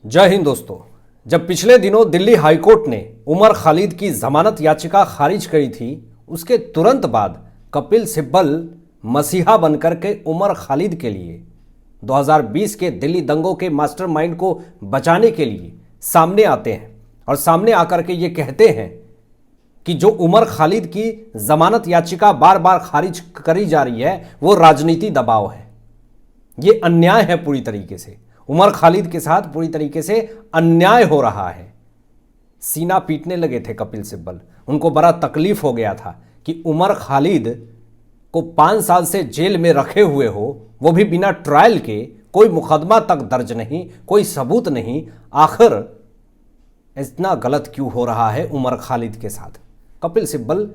जय हिंद दोस्तों। जब पिछले दिनों दिल्ली हाईकोर्ट ने उमर खालिद की जमानत याचिका खारिज करी थी, उसके तुरंत बाद कपिल सिब्बल मसीहा बनकर के उमर खालिद के लिए 2020 के दिल्ली दंगों के मास्टरमाइंड को बचाने के लिए सामने आते हैं और सामने आकर के ये कहते हैं कि जो उमर खालिद की जमानत याचिका बार बार खारिज करी जा रही है वो राजनीति दबाव है, ये अन्याय है। पूरी तरीके से उमर खालिद के साथ पूरी तरीके से अन्याय हो रहा है। सीना पीटने लगे थे कपिल सिब्बल। उनको बड़ा तकलीफ हो गया था कि उमर खालिद को 5 साल से जेल में रखे हुए हो, वो भी बिना ट्रायल के, कोई मुकदमा तक दर्ज नहीं, कोई सबूत नहीं। आखिर इतना गलत क्यों हो रहा है उमर खालिद के साथ? कपिल सिब्बल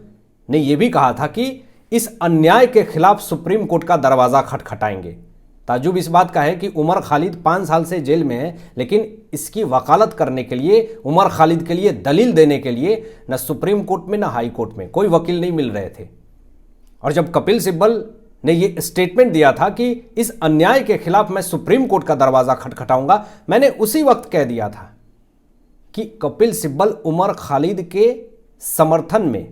ने यह भी कहा था कि इस अन्याय के खिलाफ सुप्रीम कोर्ट का दरवाजा खटखटाएंगे। ताजुब इस बात का है कि उमर खालिद 5 साल से जेल में है, लेकिन इसकी वकालत करने के लिए, उमर खालिद के लिए दलील देने के लिए न सुप्रीम कोर्ट में न हाई कोर्ट में कोई वकील नहीं मिल रहे थे। और जब कपिल सिब्बल ने यह स्टेटमेंट दिया था कि इस अन्याय के खिलाफ मैं सुप्रीम कोर्ट का दरवाजा खटखटाऊंगा, मैंने उसी वक्त कह दिया था कि कपिल सिब्बल उमर खालिद के समर्थन में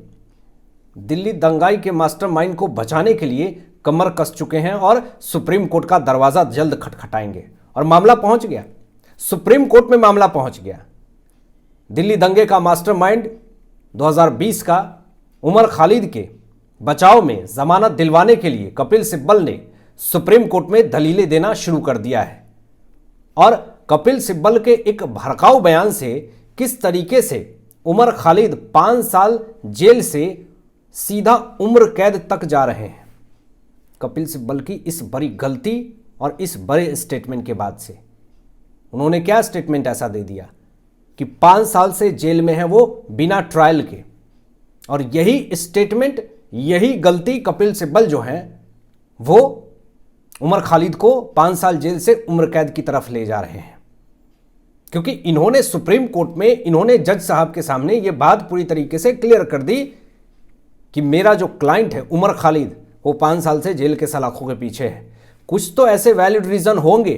दिल्ली दंगाई के मास्टरमाइंड को बचाने के लिए कमर कस चुके हैं और सुप्रीम कोर्ट का दरवाजा जल्द खटखटाएंगे। और मामला पहुंच गया, सुप्रीम कोर्ट में मामला पहुंच गया। दिल्ली दंगे का मास्टरमाइंड 2020 का उमर खालिद के बचाव में जमानत दिलवाने के लिए कपिल सिब्बल ने सुप्रीम कोर्ट में दलीलें देना शुरू कर दिया है। और कपिल सिब्बल के एक भड़काऊ बयान से किस तरीके से उमर खालिद 5 साल जेल से सीधा उम्र कैद तक जा रहे हैं, कपिल सिब्बल की इस बड़ी गलती और इस बड़े स्टेटमेंट के बाद से। उन्होंने क्या स्टेटमेंट ऐसा दे दिया कि 5 साल से जेल में है वो बिना ट्रायल के। और यही स्टेटमेंट, यही गलती कपिल सिब्बल जो है वो उमर खालिद को 5 साल जेल से उम्र कैद की तरफ ले जा रहे हैं। क्योंकि इन्होंने सुप्रीम कोर्ट में, इन्होंने जज साहब के सामने ये बात पूरी तरीके से क्लियर कर दी कि मेरा जो क्लाइंट है उमर खालिद वो 5 साल से जेल के सलाखों के पीछे है। कुछ तो ऐसे वैलिड रीजन होंगे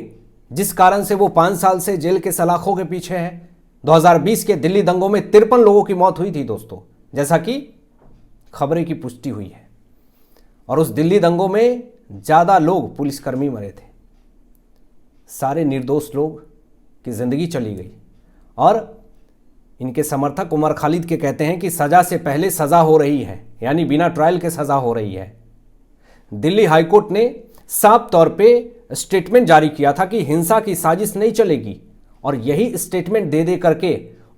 जिस कारण से वो 5 साल से जेल के सलाखों के पीछे है। 2020 के दिल्ली दंगों में 53 लोगों की मौत हुई थी दोस्तों, जैसा कि खबरें की पुष्टि हुई है। और उस दिल्ली दंगों में ज़्यादा लोग पुलिसकर्मी मरे थे। सारे निर्दोष लोग की जिंदगी चली गई। और इनके समर्थक उमर खालिद के कहते हैं कि सजा से पहले सजा हो रही है, यानी बिना ट्रायल के सजा हो रही है। दिल्ली हाईकोर्ट ने साफ तौर पे स्टेटमेंट जारी किया था कि हिंसा की साजिश नहीं चलेगी, और यही स्टेटमेंट दे करके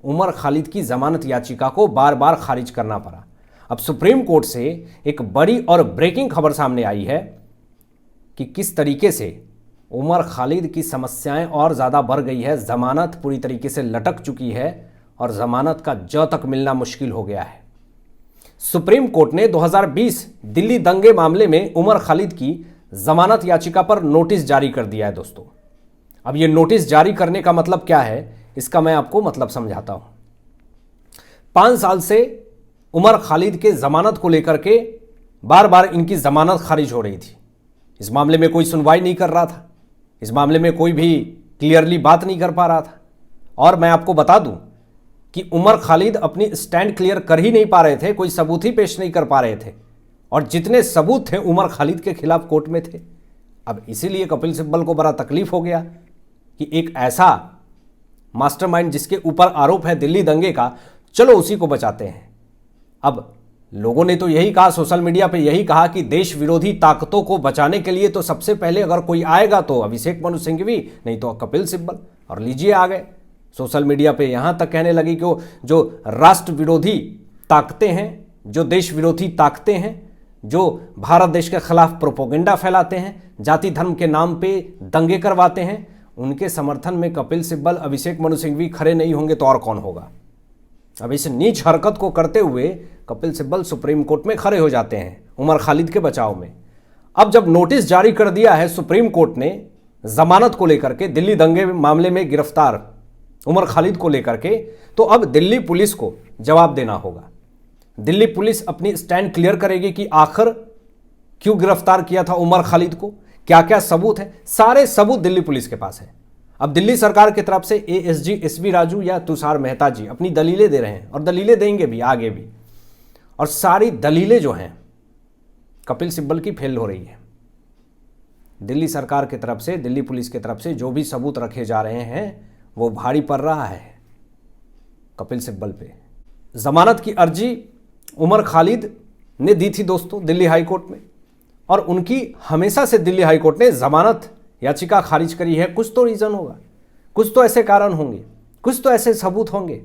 उमर खालिद की जमानत याचिका को बार बार खारिज करना पड़ा। अब सुप्रीम कोर्ट से एक बड़ी और ब्रेकिंग खबर सामने आई है कि किस तरीके से उमर खालिद की समस्याएं और ज़्यादा बढ़ गई है। जमानत पूरी तरीके से लटक चुकी है और जमानत का ज तक मिलना मुश्किल हो गया है। सुप्रीम कोर्ट ने 2020 दिल्ली दंगे मामले में उमर खालिद की जमानत याचिका पर नोटिस जारी कर दिया है दोस्तों। अब ये नोटिस जारी करने का मतलब क्या है, इसका मैं आपको मतलब समझाता हूं। 5 साल से उमर खालिद के जमानत को लेकर के बार बार इनकी जमानत खारिज हो रही थी। इस मामले में कोई सुनवाई नहीं कर रहा था, इस मामले में कोई भी क्लियरली बात नहीं कर पा रहा था। और मैं आपको बता दूं कि उमर खालिद अपनी स्टैंड क्लियर कर ही नहीं पा रहे थे, कोई सबूत ही पेश नहीं कर पा रहे थे। और जितने सबूत थे उमर खालिद के खिलाफ कोर्ट में थे। अब इसीलिए कपिल सिब्बल को बड़ा तकलीफ हो गया कि एक ऐसा मास्टरमाइंड जिसके ऊपर आरोप है दिल्ली दंगे का, चलो उसी को बचाते हैं। अब लोगों ने तो यही कहा, सोशल मीडिया पे यही कहा कि देश विरोधी ताकतों को बचाने के लिए तो सबसे पहले अगर कोई आएगा तो अभिषेक मनु सिंघवी, नहीं तो कपिल सिब्बल। और लीजिए आ गए सोशल मीडिया पे, यहां तक कहने लगी कि जो राष्ट्र विरोधी ताकतें हैं, जो देश विरोधी ताकतें हैं, जो भारत देश के खिलाफ प्रोपोगेंडा फैलाते हैं, जाति धर्म के नाम पे दंगे करवाते हैं, उनके समर्थन में कपिल सिब्बल, अभिषेक मनु सिंघवी खड़े नहीं होंगे तो और कौन होगा। अब इस नीच हरकत को करते हुए कपिल सिब्बल सुप्रीम कोर्ट में खड़े हो जाते हैं उमर खालिद के बचाव में। अब जब नोटिस जारी कर दिया है सुप्रीम कोर्ट ने जमानत को लेकर के, दिल्ली दंगे मामले में गिरफ्तार उमर खालिद को लेकर के, तो अब दिल्ली पुलिस को जवाब देना होगा। दिल्ली पुलिस अपनी स्टैंड क्लियर करेगी कि आखिर क्यों गिरफ्तार किया था उमर खालिद को, क्या क्या सबूत है। सारे सबूत दिल्ली पुलिस के पास है। अब दिल्ली सरकार की तरफ से एएसजी एसबी राजू या तुषार मेहता जी अपनी दलीलें दे रहे हैं और दलीलें देंगे भी आगे भी, और सारी दलीलें जो हैं कपिल सिब्बल की फेल हो रही है। दिल्ली सरकार की तरफ से, दिल्ली पुलिस की तरफ से जो भी सबूत रखे जा रहे हैं वो भारी पड़ रहा है कपिल सिब्बल पे। जमानत की अर्जी उमर खालिद ने दी थी दोस्तों दिल्ली हाई कोर्ट में, और उनकी हमेशा से दिल्ली हाई कोर्ट ने जमानत याचिका खारिज करी है। कुछ तो रीज़न होगा, कुछ तो ऐसे कारण होंगे, कुछ तो ऐसे सबूत होंगे।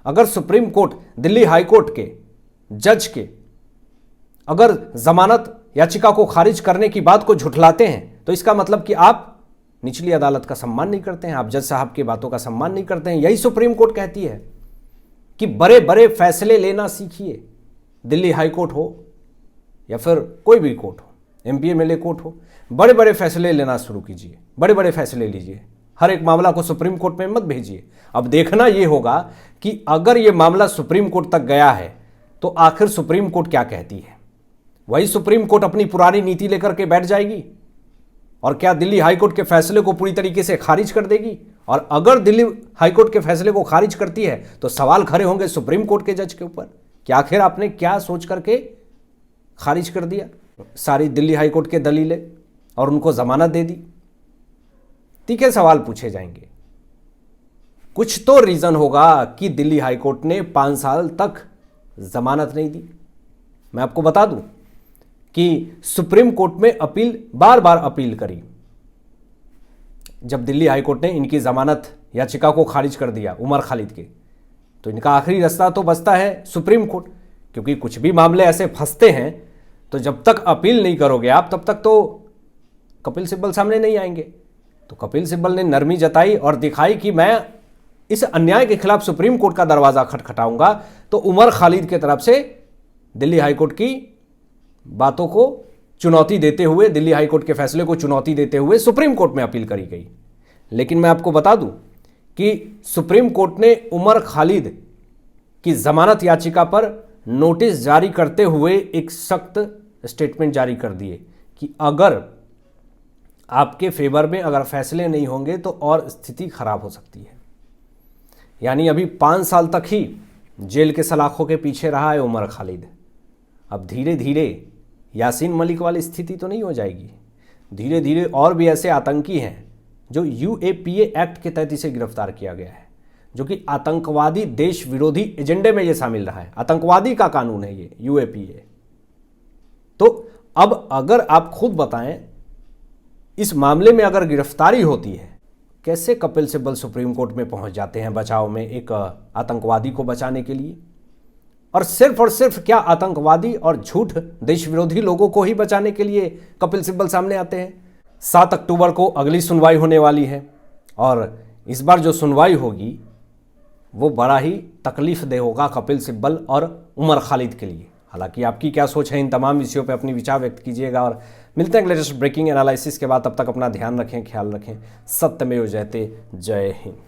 अगर supreme court Delhi high court के जज के अगर जमानत याचिका को खारिज करने की बात को झुठलाते हैं तो इसका मतलब कि आप निचली अदालत का सम्मान नहीं करते हैं, आप जज साहब की बातों का सम्मान नहीं करते हैं। यही सुप्रीम कोर्ट कहती है कि बड़े बड़े फैसले लेना सीखिए, दिल्ली हाई कोर्ट हो या फिर कोई भी कोर्ट हो, एमपी एमएलए कोर्ट हो, बड़े बड़े फैसले लेना शुरू कीजिए, बड़े बड़े फैसले लीजिए, हर एक मामला को सुप्रीम कोर्ट में मत भेजिए। अब देखना यह होगा कि अगर यह मामला सुप्रीम कोर्ट तक गया है तो आखिर सुप्रीम कोर्ट क्या कहती है। वही सुप्रीम कोर्ट अपनी पुरानी नीति लेकर के बैठ जाएगी और क्या दिल्ली हाईकोर्ट के फैसले को पूरी तरीके से खारिज कर देगी। और अगर दिल्ली हाईकोर्ट के फैसले को खारिज करती है तो सवाल खड़े होंगे सुप्रीम कोर्ट के जज के ऊपर कि आखिर आपने क्या सोच करके खारिज कर दिया सारी दिल्ली हाईकोर्ट के दलीलें और उनको जमानत दे दी। तीखे सवाल पूछे जाएंगे। कुछ तो रीजन होगा कि दिल्ली हाईकोर्ट ने 5 साल तक जमानत नहीं दी। मैं आपको बता दूं कि सुप्रीम कोर्ट में अपील, बार बार अपील करी। जब दिल्ली हाईकोर्ट ने इनकी जमानत याचिका को खारिज कर दिया उमर खालिद के, तो इनका आखिरी रास्ता तो बचता है सुप्रीम कोर्ट, क्योंकि कुछ भी मामले ऐसे फंसते हैं तो जब तक अपील नहीं करोगे आप तब तक तो कपिल सिब्बल सामने नहीं आएंगे। तो कपिल सिब्बल ने नरमी जताई और दिखाई कि मैं इस अन्याय के खिलाफ सुप्रीम कोर्ट का दरवाजा खटखटाऊंगा। तो उमर खालिद की तरफ से दिल्ली हाईकोर्ट की बातों को चुनौती देते हुए, दिल्ली हाईकोर्ट के फैसले को चुनौती देते हुए सुप्रीम कोर्ट में अपील करी गई। लेकिन मैं आपको बता दूं कि सुप्रीम कोर्ट ने उमर खालिद की जमानत याचिका पर नोटिस जारी करते हुए एक सख्त स्टेटमेंट जारी कर दिए कि अगर आपके फेवर में अगर फैसले नहीं होंगे तो और स्थिति खराब हो सकती है। यानी अभी 5 साल तक ही जेल के सलाखों के पीछे रहा है उमर खालिद। अब धीरे धीरे यासीन मलिक वाली स्थिति तो नहीं हो जाएगी। धीरे धीरे और भी ऐसे आतंकी हैं जो यूएपीए एक्ट के तहत इसे गिरफ्तार किया गया है, जो कि आतंकवादी देश विरोधी एजेंडे में ये शामिल रहा है। आतंकवादी का कानून है ये यूएपीए। तो अब अगर आप खुद बताएं, इस मामले में अगर गिरफ्तारी होती है, कैसे कपिल सिब्बल सुप्रीम कोर्ट में पहुंच जाते हैं बचाव में एक आतंकवादी को बचाने के लिए। और सिर्फ क्या आतंकवादी और झूठ देश विरोधी लोगों को ही बचाने के लिए कपिल सिब्बल सामने आते हैं। 7 अक्टूबर को अगली सुनवाई होने वाली है और इस बार जो सुनवाई होगी वो बड़ा ही तकलीफदेह होगा कपिल सिब्बल और उमर खालिद के लिए। हालांकि आपकी क्या सोच है इन तमाम विषयों पे अपनी विचार व्यक्त कीजिएगा और मिलते हैं लेटेस्ट ब्रेकिंग एनालिसिस के बाद। तब तक अपना ध्यान रखें, ख्याल रखें। सत्यमेव जयते। जय हिंद।